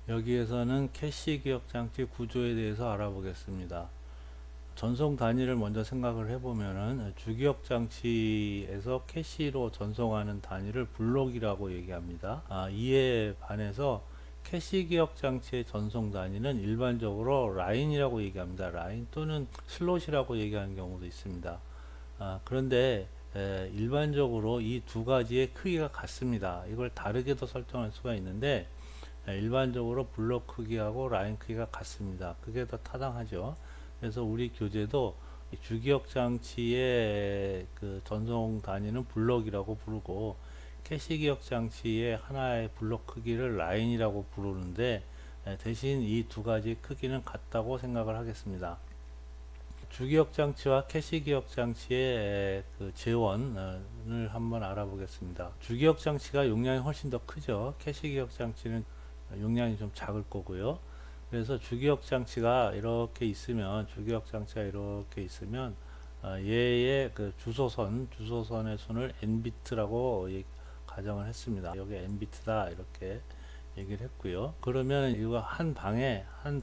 여기에서는 캐시 기억 장치 구조에 대해서 알아보겠습니다. 전송 단위를 먼저 생각을 해보면은 주기억 장치에서 캐시로 전송하는 단위를 블록이라고 얘기합니다. 이에 반해서 캐시 기억 장치의 전송 단위는 일반적으로 라인이라고 얘기합니다. 라인 또는 슬롯이라고 얘기하는 경우도 있습니다. 그런데 일반적으로 이 두 가지의 크기가 같습니다. 이걸 다르게도 설정할 수가 있는데 일반적으로 블록 크기하고 라인 크기가 같습니다. 그게 더 타당하죠. 그래서 우리 교재도 주기억 장치의 그 전송 단위는 블록이라고 부르고 캐시 기억 장치의 하나의 블록 크기를 라인이라고 부르는데 대신 이 두 가지 크기는 같다고 생각을 하겠습니다. 주기억 장치와 캐시 기억 장치의 그 재원을 한번 알아보겠습니다. 주기억 장치가 용량이 훨씬 더 크죠. 캐시 기억 장치는 용량이 좀 작을 거고요. 그래서 주기억 장치가 이렇게 있으면 얘의 그 주소선의 순을 n비트라고 가정을 했습니다. 여기 n비트다 이렇게 얘기를 했고요. 그러면 이거 한 방에 한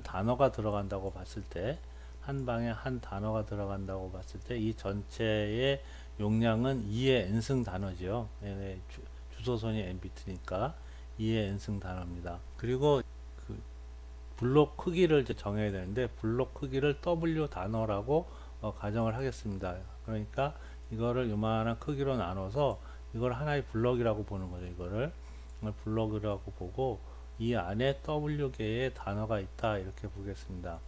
단어가 들어간다고 봤을 때 이 전체의 용량은 2의 n승 단어죠. 주소선이 n비트니까 2의 n승 단어입니다. 그리고 그 블록 크기를 정해야 되는데 블록 크기를 W 단어라고 가정을 하겠습니다. 그러니까 이거를 요만한 크기로 나눠서 이걸 하나의 블록이라고 보는 거죠. 이걸 블록이라고 보고 이 안에 W 개의 단어가 있다 이렇게 보겠습니다.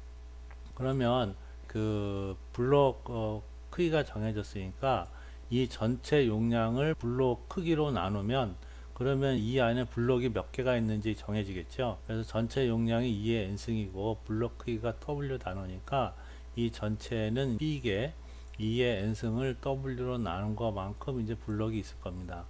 그러면 그 블록 크기가 정해졌으니까 이 전체 용량을 블록 크기로 나누면 그러면 이 안에 블록이 몇 개가 있는지 정해지겠죠. 그래서 전체 용량이 2의 n승이고 블록 크기가 W 단어니까 이 전체는 B개 2의 n승을 W로 나눈 것만큼 이제 블록이 있을 겁니다.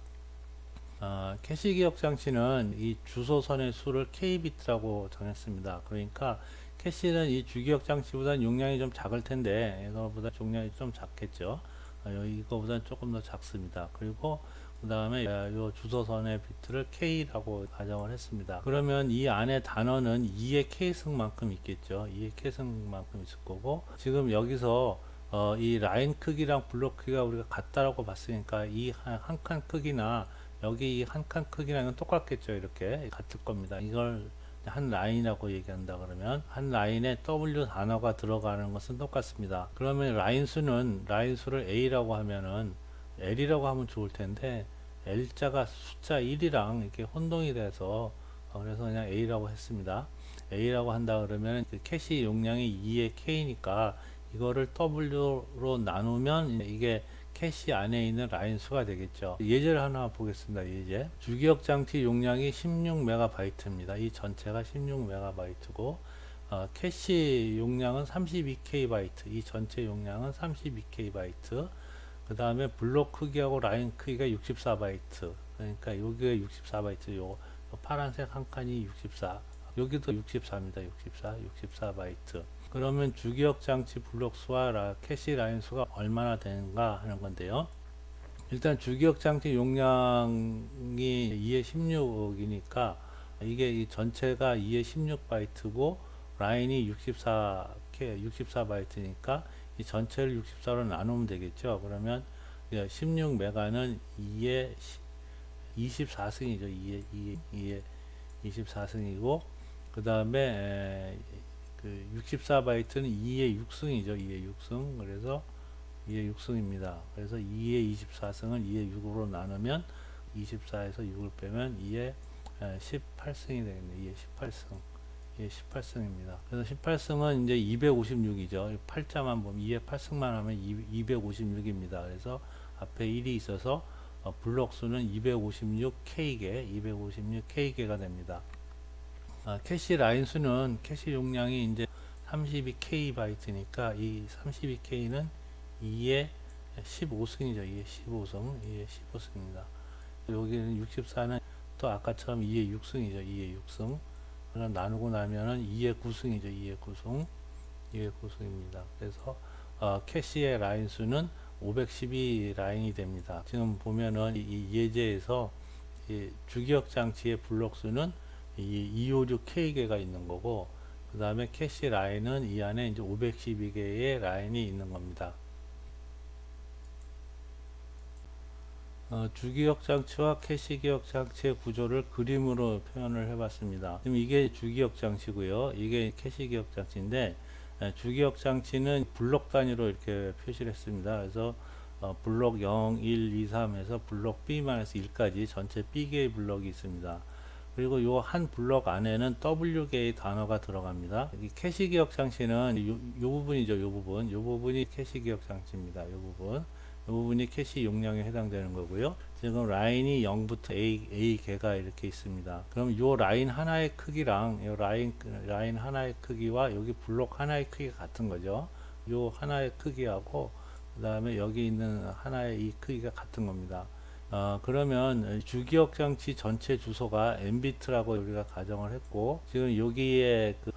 캐시 기억 장치는 이 주소선의 수를 K비트라고 정했습니다. 그러니까 캐시는 이 주기억 장치보다는 용량이 좀 작을 텐데 이거보다 용량이 좀 작겠죠. 이거보다는 조금 더 작습니다. 그리고 그 다음에 이 주소선의 비트를 K라고 가정을 했습니다. 그러면 이 안에 단어는 2의 K승만큼 있겠죠. 2의 K승만큼 있을 거고 지금 여기서 이 라인 크기랑 블록 크기가 우리가 같다라고 봤으니까 이 한 칸 크기나 여기 이 한 칸 크기랑 똑같겠죠. 이렇게 같을 겁니다. 이걸 한 라인이라고 얘기한다 그러면 한 라인에 W 단어가 들어가는 것은 똑같습니다. 그러면 라인 수를 A라고 하면은 L이라고 하면 좋을 텐데 L자가 숫자 1이랑 이렇게 혼동이 돼서 그래서 그냥 A라고 했습니다. A라고 한다 그러면 그 캐시 용량이 2의 K니까 이거를 W로 나누면 이게 캐시 안에 있는 라인 수가 되겠죠. 예제를 하나 보겠습니다. 예제. 주기억 장치 용량이 16MB입니다. 이 전체가 16MB고 캐시 용량은 32KB. 이 전체 용량은 32KB. 그 다음에 블록 크기하고 라인 크기가 64바이트. 그러니까 여기가 64바이트. 요 파란색 한 칸이 64. 여기도 64입니다. 64바이트. 그러면 주기억 장치 블록 수와 캐시 라인 수가 얼마나 되는가 하는 건데요. 일단 주기억 장치 용량이 2의 16이니까 이게 이 전체가 2의 16바이트고 라인이 64바이트니까 이 전체를 64로 나누면 되겠죠. 그러면 16메가는 2의 24승이죠. 2의 24승이고 그 다음에 그 64바이트는 2의 6승이죠. 2의 6승. 그래서 2의 6승입니다. 그래서 2의 24승을 2의 6으로 나누면 24에서 6을 빼면 2의 18승이 되겠네요. 2의 18승. 2의 18승입니다. 그래서 18승은 이제 256이죠. 8자만 보면 2의 8승만 하면 256입니다. 그래서 앞에 1이 있어서 블록 수는 256K개가 됩니다. 캐시 라인 수는 캐시 용량이 이제 32K 바이트니까 이 32K는 2의 15승이죠. 2의 15승입니다. 여기는 64는 또 아까처럼 2의 6승이죠. 2의 6승. 그럼 나누고 나면은 2의 9승이죠. 2의 9승입니다. 그래서 캐시의 라인 수는 512 라인이 됩니다. 지금 보면은 이 예제에서 이 주기억 장치의 블록 수는 이 256K개가 있는 거고, 그 다음에 캐시 라인은 이 안에 이제 512개의 라인이 있는 겁니다. 주기억 장치와 캐시 기억 장치의 구조를 그림으로 표현을 해봤습니다. 지금 이게 주기억 장치고요. 이게 캐시 기억 장치인데, 주기억 장치는 블록 단위로 이렇게 표시를 했습니다. 그래서 블록 0, 1, 2, 3에서 블록 B-1까지 전체 B개의 블록이 있습니다. 그리고 요 한 블록 안에는 W개의 단어가 들어갑니다. 이 캐시 기억 장치는 요 부분이죠. 요 부분이 캐시 기억 장치입니다. 요 부분이 캐시 용량에 해당되는 거고요. 지금 라인이 0부터 A 개가 이렇게 있습니다. 그럼 요 라인 하나의 크기랑 요 라인 하나의 크기와 여기 블록 하나의 크기가 같은 거죠. 요 하나의 크기하고 그 다음에 여기 있는 하나의 이 크기가 같은 겁니다. 그러면 주기억 장치 전체 주소가 N비트라고 우리가 가정을 했고, 지금 여기에 그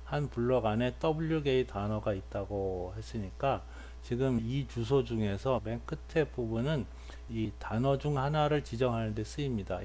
한 블록 안에 WK 단어가 있다고 했으니까, 지금 이 주소 중에서 맨 끝에 부분은 이 단어 중 하나를 지정하는 데 쓰입니다.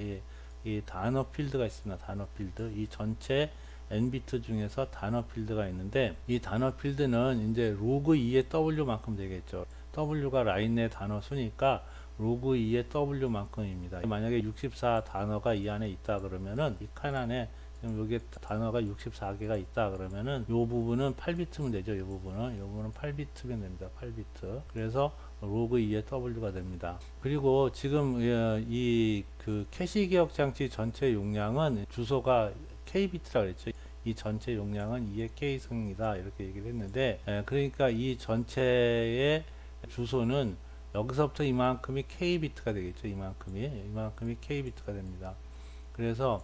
이 단어 필드가 있습니다. 단어 필드. 이 전체 N비트 중에서 단어 필드가 있는데, 이 단어 필드는 이제 로그 2의 W만큼 되겠죠. W가 라인 내 단어 수니까 로그 2의 W만큼입니다. 만약에 64 단어가 이 안에 있다 그러면은, 이 칸 안에 여기 단어가 64개가 있다 그러면은 요 부분은 8비트면 되죠. 요 부분은 8비트면 됩니다. 8비트. 그래서 로그 2의 W가 됩니다. 그리고 지금 이 그 캐시 기억 장치 전체 용량은 주소가 K비트라고 그랬죠. 이 전체 용량은 2의 K승이다 이렇게 얘기를 했는데, 그러니까 이 전체의 주소는 여기서부터 이만큼이 K비트가 되겠죠. 이만큼이 K비트가 됩니다. 그래서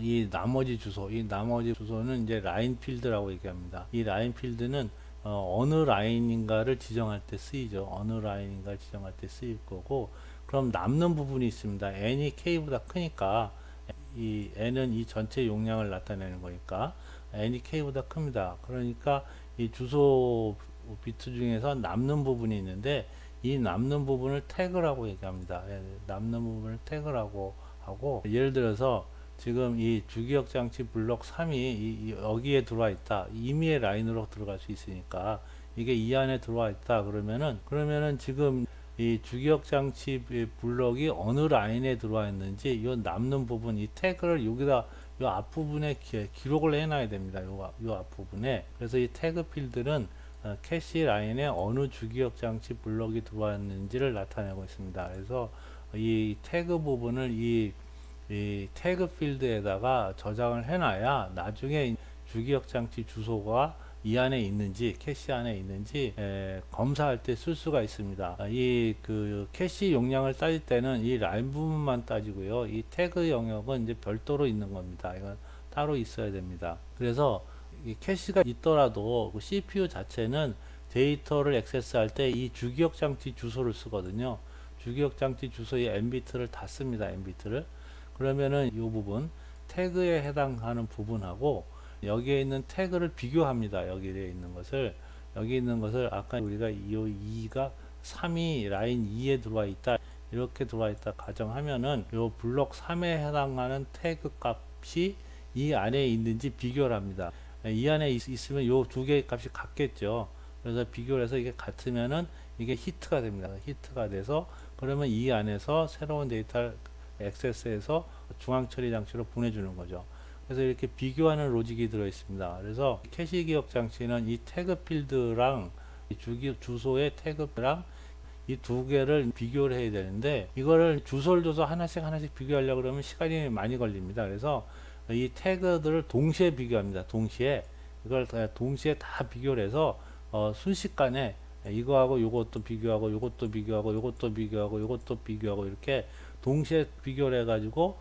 이 나머지 주소는 이제 라인 필드라고 얘기합니다. 이 라인 필드는 어느 라인인가를 지정할 때 쓰이죠. 어느 라인인가를 지정할 때 쓰일 거고, 그럼 남는 부분이 있습니다. n이 k보다 크니까, 이 n은 이 전체 용량을 나타내는 거니까 n이 k보다 큽니다. 그러니까 이 주소 비트 중에서 남는 부분이 있는데, 이 남는 부분을 태그라고 얘기합니다. 남는 부분을 태그라고 하고, 예를 들어서 지금 이 주기억 장치 블록 3이 여기에 들어와 있다. 임의의 라인으로 들어갈 수 있으니까 이게 이 안에 들어와 있다. 그러면은 지금 이 주기억 장치 블록이 어느 라인에 들어와 있는지 이 남는 부분, 이 태그를 여기다 이 앞부분에 기록을 해놔야 됩니다. 이 앞부분에. 그래서 이 태그 필드는 캐시 라인에 어느 주기억 장치 블록이 들어왔는지를 나타내고 있습니다. 그래서 이 태그 부분을 이 태그 필드에다가 저장을 해놔야 나중에 주기억 장치 주소가 이 안에 있는지, 캐시 안에 있는지 검사할 때 쓸 수가 있습니다. 이 그 캐시 용량을 따질 때는 이 라인 부분만 따지고요. 이 태그 영역은 이제 별도로 있는 겁니다. 이건 따로 있어야 됩니다. 그래서 이 캐시가 있더라도 그 CPU 자체는 데이터를 액세스할 때 이 주기억 장치 주소를 쓰거든요. 주기억 장치 주소의 N비트를 다 씁니다. N비트를. 그러면은 이 부분, 태그에 해당하는 부분하고 여기에 있는 태그를 비교합니다. 여기 있는 것을 아까 우리가 이 2가 3이 라인 2에 들어와 있다. 이렇게 들어와 있다 가정하면은 요 블록 3에 해당하는 태그 값이 이 안에 있는지 비교를 합니다. 이 안에 있으면 요 두 개의 값이 같겠죠. 그래서 비교를 해서 이게 같으면은 이게 히트가 됩니다. 히트가 돼서 그러면 이 안에서 새로운 데이터를 액세스해서 중앙 처리 장치로 보내주는 거죠. 그래서 이렇게 비교하는 로직이 들어 있습니다. 그래서 캐시 기억 장치는 이 태그 필드랑 이 주소의 태그랑 이 두 개를 비교를 해야 되는데, 이거를 주소를 줘서 하나씩 비교하려고 그러면 시간이 많이 걸립니다. 그래서 이 태그들을 동시에 비교합니다. 이걸 동시에 다 비교를 해서 순식간에 이거하고 요것도 비교하고 요것도 비교하고 요것도 비교하고 요것도 비교하고 이렇게 동시에 비교를 해가지고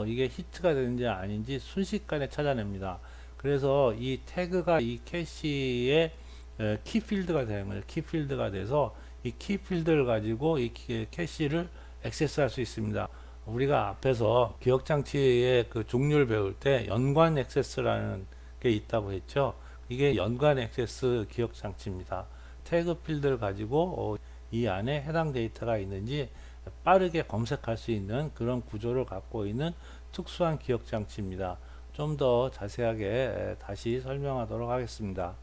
이게 히트가 되는지 아닌지 순식간에 찾아냅니다. 그래서 이 태그가 이 캐시의 키필드가 되는 거예요. 키필드가 돼서 이 키필드를 가지고 이 캐시를 액세스할 수 있습니다. 우리가 앞에서 기억장치의 그 종류를 배울 때 연관 액세스라는 게 있다고 했죠. 이게 연관 액세스 기억장치입니다. 태그 필드를 가지고 이 안에 해당 데이터가 있는지 빠르게 검색할 수 있는 그런 구조를 갖고 있는 특수한 기억 장치입니다. 좀 더 자세하게 다시 설명하도록 하겠습니다.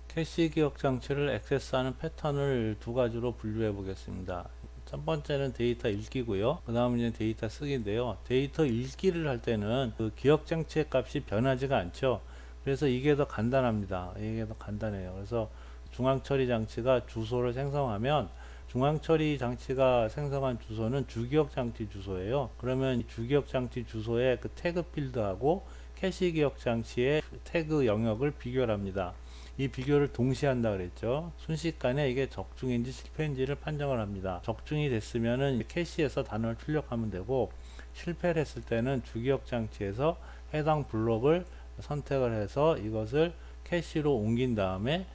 캐시 기억 장치를 액세스하는 패턴을 두 가지로 분류해 보겠습니다. 첫 번째는 데이터 읽기고요. 그 다음은 이제 데이터 쓰기인데요. 데이터 읽기를 할 때는 그 기억 장치의 값이 변하지가 않죠. 그래서 이게 더 간단합니다. 이게 더 간단해요. 그래서 중앙 처리 장치가 주소를 생성하면 중앙 처리 장치가 생성한 주소는 주기억 장치 주소예요. 그러면 주기억 장치 주소의 그 태그 필드하고 캐시 기억 장치의 태그 영역을 비교를 합니다. 이 비교를 동시에 한다 그랬죠. 순식간에 이게 적중인지 실패인지를 판정을 합니다. 적중이 됐으면은 캐시에서 단어를 출력하면 되고, 실패를 했을 때는 주기억 장치에서 해당 블록을 선택을 해서 이것을 캐시로 옮긴 다음에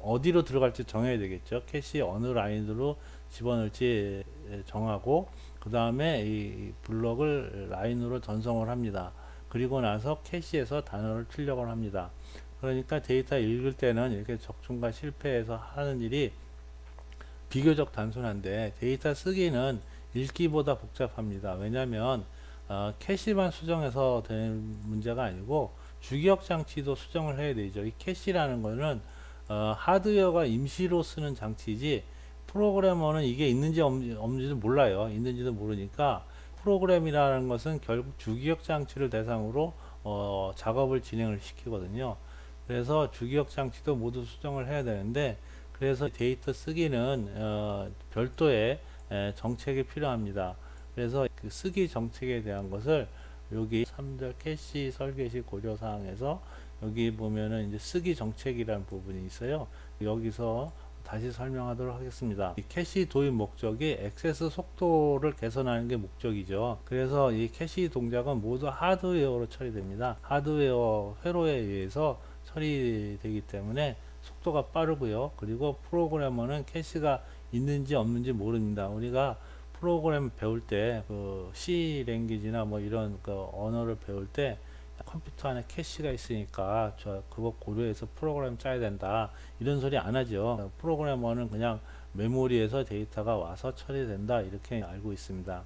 어디로 들어갈지 정해야 되겠죠. 캐시 어느 라인으로 집어넣을지 정하고, 그 다음에 이 블록을 라인으로 전송을 합니다. 그리고 나서 캐시에서 단어를 출력을 합니다. 그러니까 데이터 읽을 때는 이렇게 적중과 실패해서 하는 일이 비교적 단순한데, 데이터 쓰기는 읽기보다 복잡합니다. 왜냐하면 캐시만 수정해서 되는 문제가 아니고 주기억 장치도 수정을 해야 되죠. 이 캐시라는 거는 하드웨어가 임시로 쓰는 장치지, 프로그래머는 이게 있는지 없는지도 몰라요. 있는지도 모르니까 프로그램이라는 것은 결국 주기억 장치를 대상으로 작업을 진행을 시키거든요. 그래서 주기억 장치도 모두 수정을 해야 되는데, 그래서 데이터 쓰기는 별도의 정책이 필요합니다. 그래서 그 쓰기 정책에 대한 것을 여기 3절 캐시 설계 시 고려사항에서 여기 보면은 이제 쓰기 정책이라는 부분이 있어요. 여기서 다시 설명하도록 하겠습니다. 이 캐시 도입 목적이 액세스 속도를 개선하는 게 목적이죠. 그래서 이 캐시 동작은 모두 하드웨어로 처리됩니다. 하드웨어 회로에 의해서 처리되기 때문에 속도가 빠르고요. 그리고 프로그래머는 캐시가 있는지 없는지 모릅니다. 우리가 프로그램 배울 때 그 C 랭귀지나 뭐 이런 그 언어를 배울 때 컴퓨터 안에 캐시가 있으니까 저 그거 고려해서 프로그램 짜야 된다 이런 소리 안 하죠. 프로그래머는 그냥 메모리에서 데이터가 와서 처리된다 이렇게 알고 있습니다.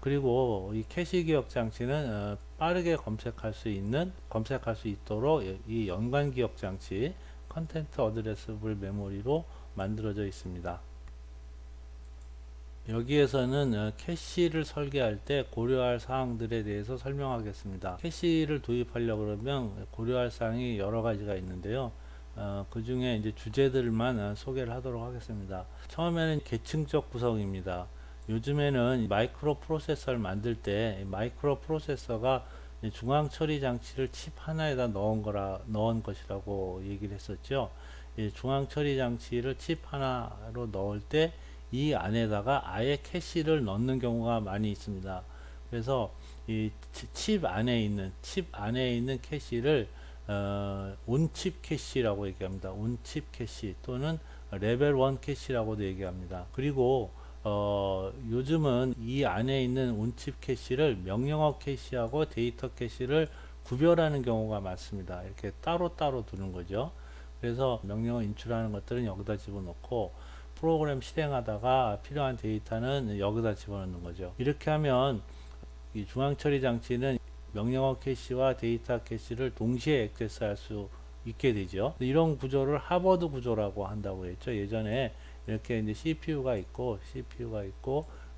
그리고 이 캐시 기억 장치는 빠르게 검색할 수 있도록 이 연관 기억 장치 컨텐트 어드레스블 메모리로 만들어져 있습니다. 여기에서는 캐시를 설계할 때 고려할 사항들에 대해서 설명하겠습니다. 캐시를 도입하려고 그러면 고려할 사항이 여러 가지가 있는데요. 그 중에 이제 주제들만 소개를 하도록 하겠습니다. 처음에는 계층적 구성입니다. 요즘에는 마이크로 프로세서를 만들 때 마이크로 프로세서가 중앙 처리 장치를 칩 하나에다 넣은 것이라고 얘기를 했었죠. 중앙 처리 장치를 칩 하나로 넣을 때 이 안에다가 아예 캐시를 넣는 경우가 많이 있습니다. 그래서 이 칩 안에 있는 캐시를 온칩 캐시라고 얘기합니다. 온칩 캐시 또는 레벨 1 캐시라고도 얘기합니다. 그리고 요즘은 이 안에 있는 온칩 캐시를 명령어 캐시하고 데이터 캐시를 구별하는 경우가 많습니다. 이렇게 따로따로 두는 거죠. 그래서 명령어 인출하는 것들은 여기다 집어넣고 프로그램 실행하다가 필요한 데이터는 여기다 집어넣는 거죠. 이렇게 하면 이 중앙 처리 장치는 명령어 캐시와 데이터 캐시를 동시에 액세스할 수 있게 되죠. 이런 구조를 하버드 구조라고 한다고 했죠. 예전에 이렇게 이제 CPU가 있고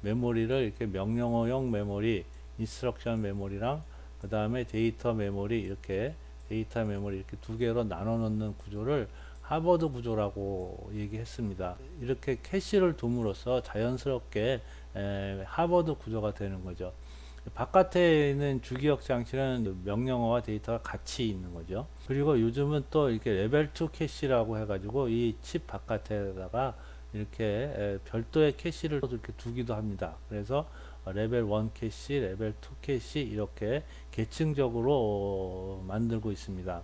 메모리를 이렇게 명령어용 메모리, 인스트럭션 메모리랑 그 다음에 데이터 메모리 이렇게 두 개로 나눠 놓는 구조를 하버드 구조라고 얘기했습니다. 이렇게 캐시를 둠으로써 자연스럽게 하버드 구조가 되는 거죠. 바깥에 있는 주기억 장치는 명령어와 데이터가 같이 있는 거죠. 그리고 요즘은 또 이렇게 레벨 2 캐시라고 해가지고 이 칩 바깥에다가 이렇게 별도의 캐시를 이렇게 두기도 합니다. 그래서 레벨 1 캐시, 레벨 2 캐시 이렇게 계층적으로 만들고 있습니다.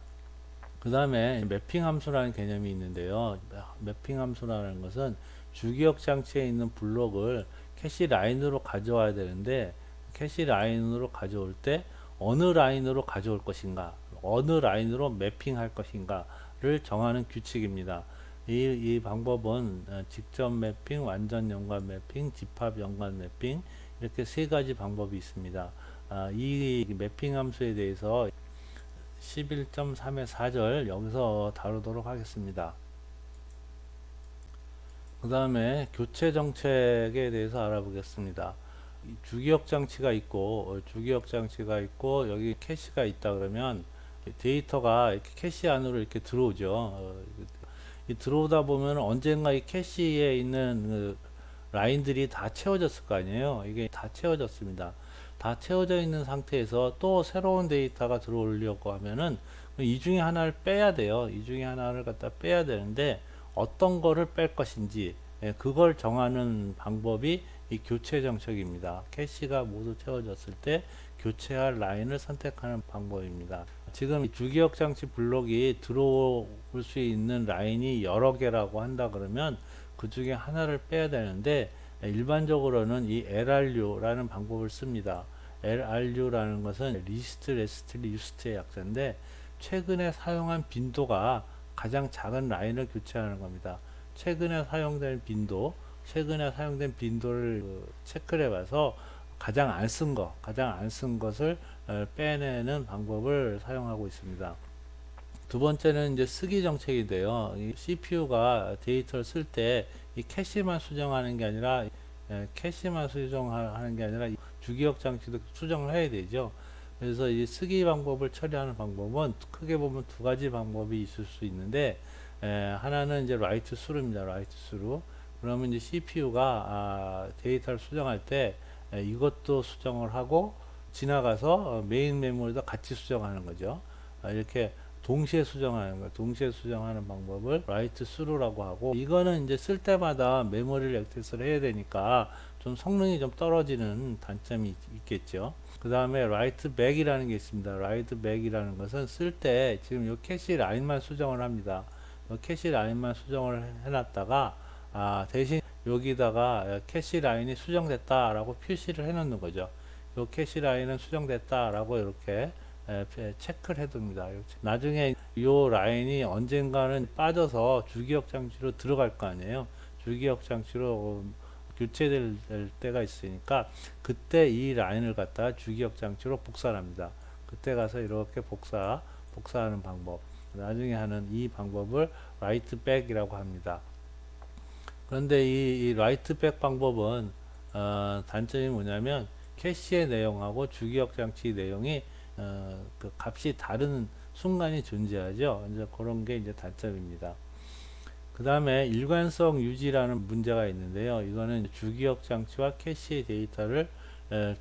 그 다음에 매핑 함수라는 개념이 있는데요. 매핑 함수라는 것은 주기억 장치에 있는 블록을 캐시 라인으로 가져와야 되는데, 캐시 라인으로 가져올 때 어느 라인으로 가져올 것인가, 어느 라인으로 매핑할 것인가를 정하는 규칙입니다. 이 방법은 직접 매핑, 완전 연관 매핑, 집합 연관 매핑 이렇게 세 가지 방법이 있습니다. 이 매핑 함수에 대해서 11.3의 4절 여기서 다루도록 하겠습니다. 그 다음에 교체 정책에 대해서 알아보겠습니다. 주기억 장치가 있고 여기 캐시가 있다 그러면 데이터가 이렇게 캐시 안으로 이렇게 들어오죠. 이 들어오다 보면 언젠가 이 캐시에 있는 그 라인들이 다 채워졌을 거 아니에요. 이게 다 채워졌습니다. 다 채워져 있는 상태에서 또 새로운 데이터가 들어오려고 하면은 이 중에 하나를 빼야 돼요. 이 중에 하나를 갖다 빼야 되는데 어떤 거를 뺄 것인지 그걸 정하는 방법이 이 교체 정책입니다. 캐시가 모두 채워졌을 때 교체할 라인을 선택하는 방법입니다. 지금 주기억 장치 블록이 들어올 수 있는 라인이 여러 개라고 한다 그러면 그 중에 하나를 빼야 되는데 일반적으로는 이 LRU라는 방법을 씁니다. LRU라는 것은 리스트 레스트 리스트의 약자인데 최근에 사용한 빈도가 가장 작은 라인을 교체하는 겁니다. 최근에 사용된 빈도를 체크를 해봐서 가장 안 쓴 것을 빼내는 방법을 사용하고 있습니다. 두 번째는 이제 쓰기 정책인데요. 이 CPU가 데이터를 쓸 때 이 캐시만 수정하는 게 아니라 주기억 장치도 수정을 해야 되죠. 그래서 이 쓰기 방법을 처리하는 방법은 크게 보면 두 가지 방법이 있을 수 있는데 하나는 이제 write through입니다. write through. 그러면 이제 CPU가 데이터를 수정할 때 이것도 수정을 하고 지나가서 메인 메모리도 같이 수정하는 거죠. 이렇게 동시에 수정하는 방법을 write through라고 하고, 이거는 이제 쓸 때마다 메모리를 액세스를 해야 되니까 좀 성능이 좀 떨어지는 단점이 있겠죠. 그 다음에 write back이라는 게 있습니다. write back이라는 것은 쓸 때 지금 이 캐시 라인만 수정을 합니다. 캐시 라인만 수정을 해놨다가 대신 여기다가 캐시 라인이 수정됐다라고 표시를 해놓는 거죠. 이 캐시 라인은 수정됐다라고 이렇게 체크를 해둡니다. 나중에 이 라인이 언젠가는 빠져서 주기억 장치로 들어갈 거 아니에요. 주기억 장치로 교체될 때가 있으니까 그때 이 라인을 갖다 주기억 장치로 복사를 합니다. 그때 가서 이렇게 복사하는 방법, 나중에 하는 이 방법을 write back이라고 합니다. 그런데 이 write back 방법은 단점이 뭐냐면 캐시의 내용하고 주기억 장치 내용이 그 값이 다른 순간이 존재하죠. 이제 그런 게 이제 단점입니다. 그 다음에 일관성 유지라는 문제가 있는데요. 이거는 주기억 장치와 캐시의 데이터를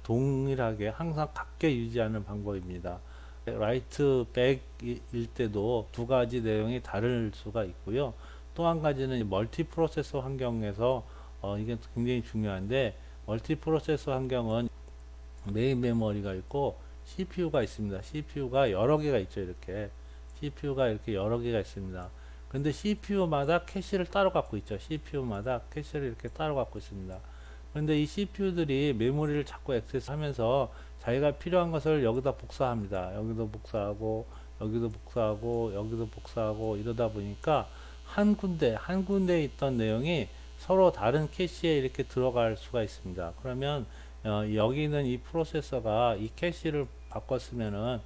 동일하게 항상 같게 유지하는 방법입니다. write back일 때도 두 가지 내용이 다를 수가 있고요. 또 한 가지는 멀티 프로세서 환경에서 이게 굉장히 중요한데, 멀티 프로세서 환경은 메인 메모리가 있고 CPU가 있습니다. CPU가 여러 개가 있죠. CPU가 이렇게 여러 개가 있습니다. 근데 CPU마다 캐시를 따로 갖고 있죠. CPU마다 캐시를 이렇게 따로 갖고 있습니다. 그런데 이 CPU들이 메모리를 자꾸 액세스하면서 자기가 필요한 것을 여기다 복사합니다. 여기도 복사하고 여기도 복사하고 이러다 보니까 한 군데에 있던 내용이 서로 다른 캐시에 이렇게 들어갈 수가 있습니다. 그러면 여기 있는 이 프로세서가 이 캐시를 바꿨으면은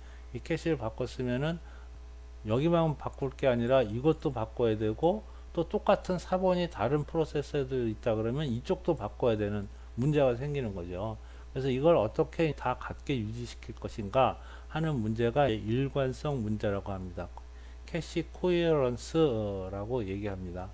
여기만 바꿀 게 아니라 이것도 바꿔야 되고, 또 똑같은 사본이 다른 프로세서도 있다 그러면 이쪽도 바꿔야 되는 문제가 생기는 거죠. 그래서 이걸 어떻게 다 같게 유지시킬 것인가 하는 문제가 일관성 문제라고 합니다. 캐시 코헤런스라고 얘기합니다.